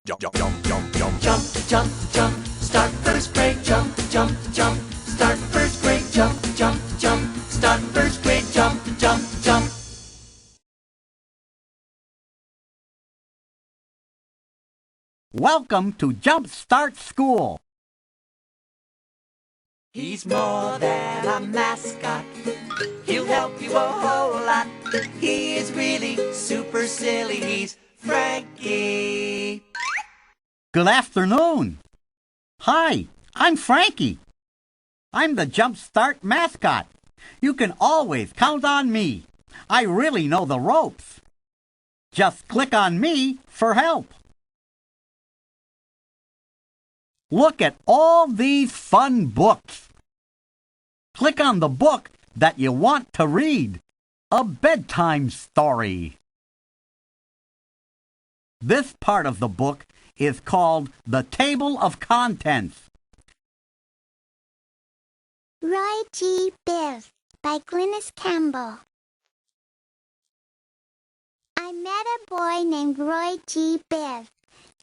Jump, jump, jump, start first grade, jump, jump, jump, start first grade, jump, jump, jump, start first grade, jump, jump, jump. Welcome to Jumpstart School. He's more than a mascot. He'll help you a whole lot. He is really super silly. He's Frankie. Good afternoon. Hi, I'm Frankie. I'm the Jumpstart mascot. You can always count on me. I really know the ropes. Just click on me for help. Look at all these fun books. Click on the book that you want to read. A bedtime story. This part of the book is called the Table of Contents. Roy G. Biv by Glynis Campbell. I met a boy named Roy G. Biv.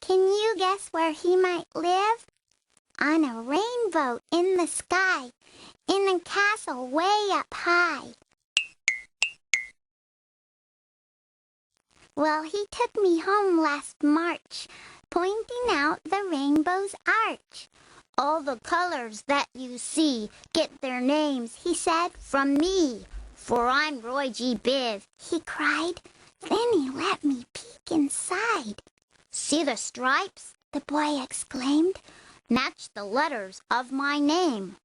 Can you guess where he might live? On a rainbow in the sky, in a castle way up high. Well, he took me home last March, pointing out the rainbow's arch. All the colors that you see get their names, he said, from me. For I'm Roy G. Biv, he cried. Then he let me peek inside. See the stripes? The boy exclaimed. Match the letters of my name.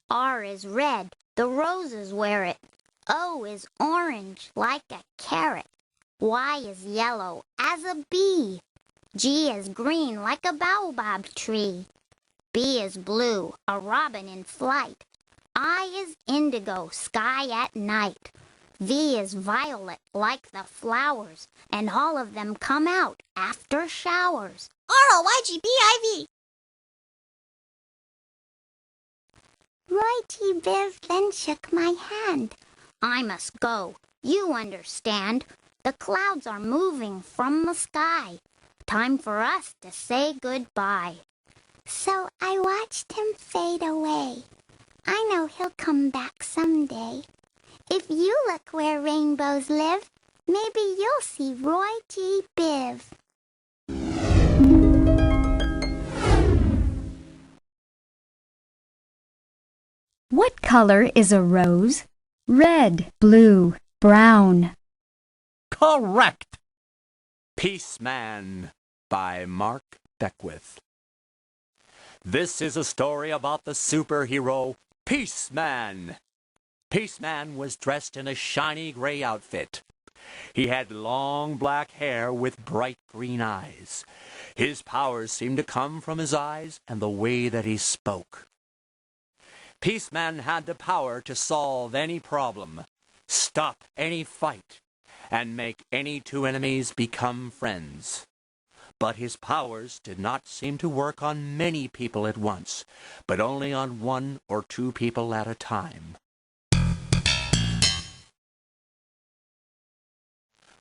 R is red, the roses wear it. O is orange, like a carrot. Y is yellow, as a bee. G is green, like a baobab tree. B is blue, a robin in flight. I is indigo, sky at night. V is violet, like the flowers, and all of them come out after showers. R-O-Y-G-B-I-V. Roy G. Biv then shook my hand. I must go. You understand. The clouds are moving from the sky. Time for us to say goodbye. So I watched him fade away. I know he'll come back someday. If you look where rainbows live, maybe you'll see Roy G. Biv. What color is a rose? Red, blue, brown. Correct. Peaceman by Mark Beckwith. This is a story about the superhero Peaceman. Peaceman was dressed in a shiny gray outfit. He had long black hair with bright green eyes. His powers seemed to come from his eyes and the way that he spoke. Peaceman had the power to solve any problem, stop any fight, and make any two enemies become friends. But his powers did not seem to work on many people at once, but only on one or two people at a time.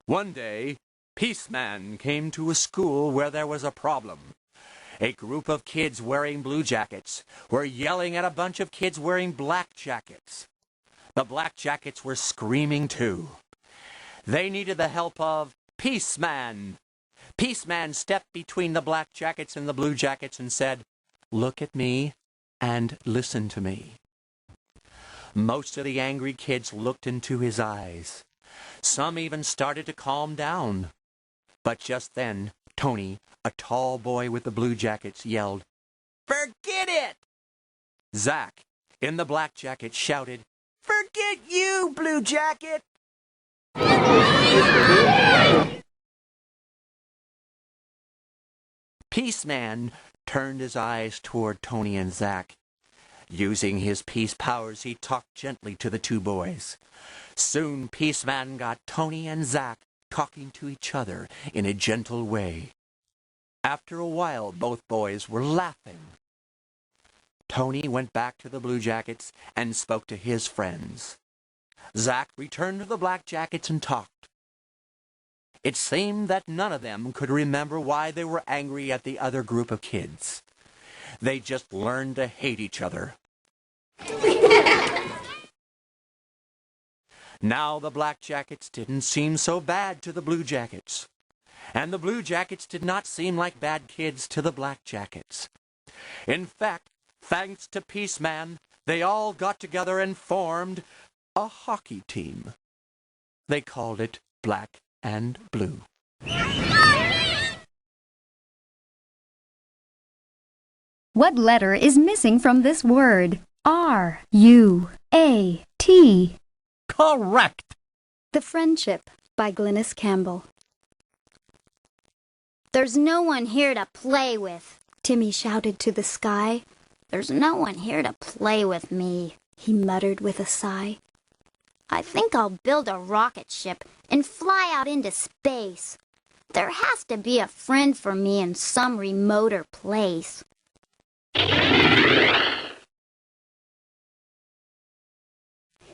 One day, Peaceman came to a school where there was a problem. A group of kids wearing blue jackets were yelling at a bunch of kids wearing black jackets. The black jackets were screaming too. They needed the help of Peaceman. Peaceman stepped between the black jackets and the blue jackets and said, "Look at me and listen to me." Most of the angry kids looked into his eyes. Some even started to calm down. But just then, Tony, a tall boy with the blue jackets, yelled, "Forget it!" Zach, in the black jacket, shouted, "Forget you, blue jacket!" Peaceman turned his eyes toward Tony and Zach. Using his peace powers, he talked gently to the two boys. Soon Peaceman got Tony and Zach talking to each other in a gentle way. After a while, both boys were laughing. Tony went back to the Blue Jackets and spoke to his friends. Zack returned to the Black Jackets and talked. It seemed that none of them could remember why they were angry at the other group of kids. They just learned to hate each other. Now the Black Jackets didn't seem so bad to the Blue Jackets, and the Blue Jackets did not seem like bad kids to the Black Jackets. In fact, thanks to Peaceman, they all got together and formed a hockey team. They called it Black and Blue. What letter is missing from this word? R-U-A-T. Correct. The Friendship by Glynis Campbell. There's no one here to play with. Timmy shouted to the sky. There's no one here to play with me, he muttered with a sigh. I think I'll build a rocket ship and fly out into space. There has to be a friend for me in some remoter place.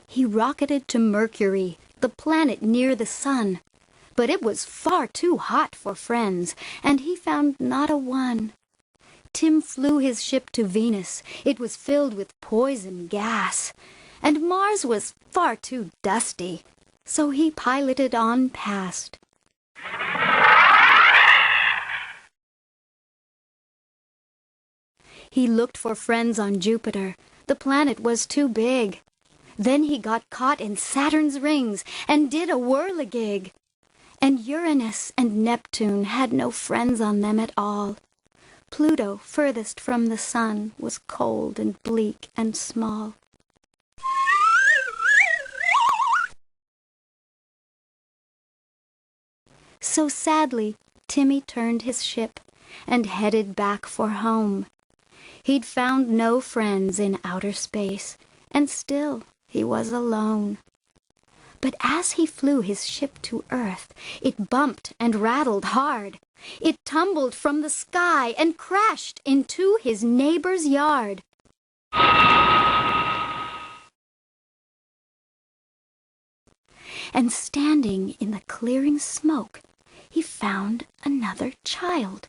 He rocketed to Mercury, the planet near the sun. But it was far too hot for friends, and he found not a one. Tim flew his ship to Venus. It was filled with poison gas. And Mars was far too dusty, so he piloted on past. He looked for friends on Jupiter. The planet was too big. Then he got caught in Saturn's rings and did a whirligig. And Uranus and Neptune had no friends on them at all. Pluto, furthest from the sun, was cold and bleak and small. So sadly, Timmy turned his ship and headed back for home. He'd found no friends in outer space, and still he was alone. But as he flew his ship to Earth, it bumped and rattled hard. It tumbled from the sky and crashed into his neighbor's yard. And standing in the clearing smoke, he found another child,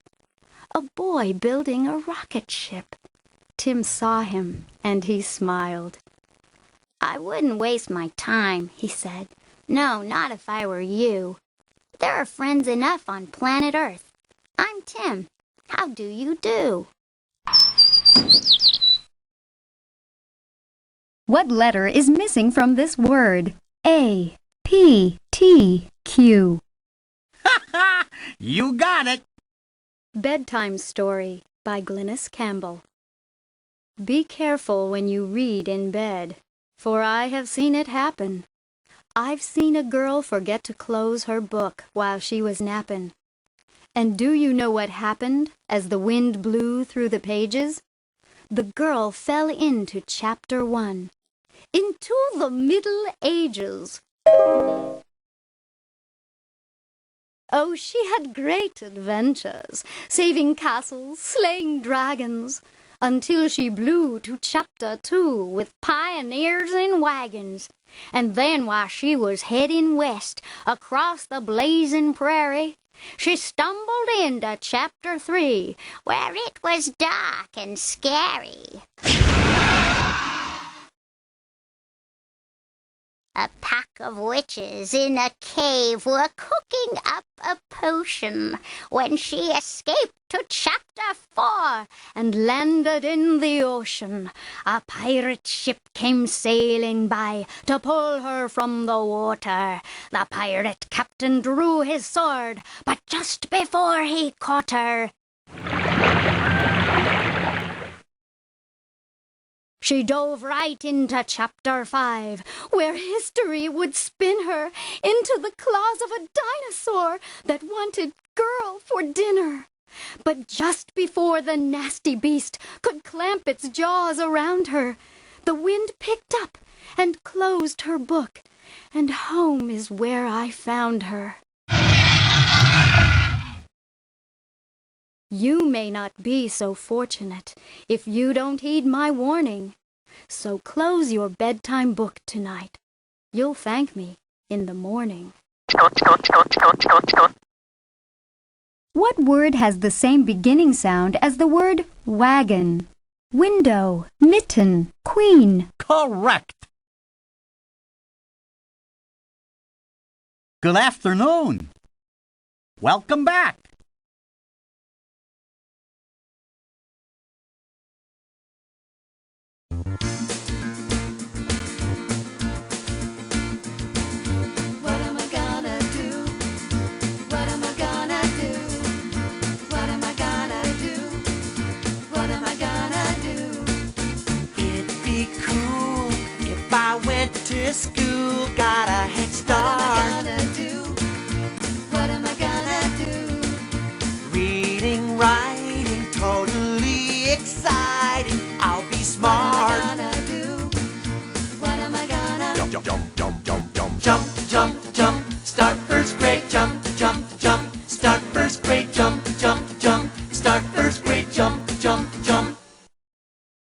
a boy building a rocket ship. Tim saw him, and he smiled. I wouldn't waste my time, he said. No, not if I were you. There are friends enough on planet Earth. I'm Tim. How do you do? What letter is missing from this word? A, P, T, Q. Ha ha! You got it. Bedtime Story by Glynis Campbell. Be careful when you read in bed, for I have seen it happen. I've seen a girl forget to close her book while she was nappin'. And do you know what happened as the wind blew through the pages? The girl fell into chapter 1, into the Middle Ages. Oh, she had great adventures, saving castles, slaying dragons, until she blew to chapter 2 with pioneers in wagons. And then while she was heading west across the blazing prairie, she stumbled into chapter 3, where it was dark and scary. A pack of witches in a cave were cooking up a potion when she escaped to chapter 4 and landed in the ocean. A pirate ship came sailing by to pull her from the water. The pirate captain drew his sword, but just before he caught her, she dove right into chapter 5, where history would spin her into the claws of a dinosaur that wanted girl for dinner. But just before the nasty beast could clamp its jaws around her, the wind picked up and closed her book, and home is where I found her. You may not be so fortunate if you don't heed my warning. So close your bedtime book tonight. You'll thank me in the morning. What word has the same beginning sound as the word wagon? Window, mitten, queen. Correct. Good afternoon. Welcome back. What am I gonna do? What am I gonna do? What am I gonna do? What am I gonna do? It'd be cool if I went to school, got a head start. What am I gonna do? What am I gonna do? Reading, writing, totally exciting. I'll be smart. What am I gonna do? What am I gonna Jump, jump, jump, jump, jump, jump. jump, jump, jump?